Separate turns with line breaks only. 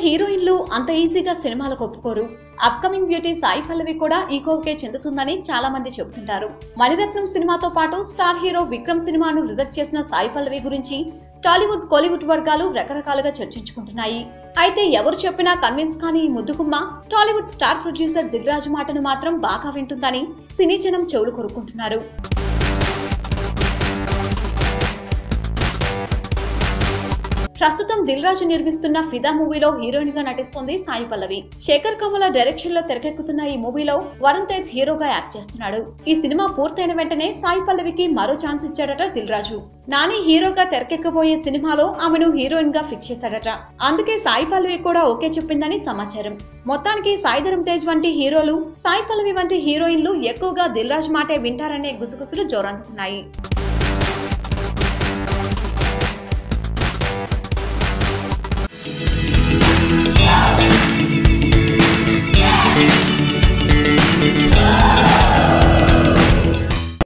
హీరోయిన్లు అంత ఈజీగా సినిమాలకు ఒప్పుకోరు. అప్కమింగ్ బ్యూటీ సాయి పల్లవి కూడా ఈ కోవకే చెందుతుందని చాలా మంది చెబుతుంటారు. మణిరత్నం సినిమాతో పాటు స్టార్ హీరో విక్రమ్ సినిమాను రిజెక్ట్ చేసిన సాయి పల్లవి గురించి టాలీవుడ్, కోలీవుడ్ వర్గాలు రకరకాలుగా చర్చించుకుంటున్నాయి. అయితే ఎవరు చెప్పినా కన్విన్స్ కాని ఈ ముద్దుగుమ్మ టాలీవుడ్ స్టార్ ప్రొడ్యూసర్ దిల్ రాజు మాటను మాత్రం బాగా వింటుందని సినీ జనం చెవులు కొరుక్కుంటున్నారు. ప్రస్తుతం దిల్ రాజు నిర్మిస్తున్న ఫిదా మూవీలో హీరోయిన్ గా నటిస్తోంది సాయి పల్లవి. శేఖర్ కమల డైరెక్షన్ లో తెరకెక్కుతున్న ఈ మూవీలో వరుణ్ తేజ్ హీరోగా యాక్ట్ చేస్తున్నాడు. ఈ సినిమా పూర్తయిన వెంటనే సాయి పల్లవికి మరో ఛాన్స్ ఇచ్చాడట దిల్ రాజు. నాని హీరోగా తెరకెక్కబోయే సినిమాలో ఆమెను హీరోయిన్ గా ఫిక్స్ చేశాడట. అందుకే సాయి పల్లవి కూడా ఓకే చెప్పిందని సమాచారం. మొత్తానికి సాయి ధరమ్ తేజ్ వంటి హీరోలు, సాయి పల్లవి వంటి హీరోయిన్లు ఎక్కువగా దిల్ రాజు మాటే వింటారనే గుసగుసలు జోరందుకున్నాయి.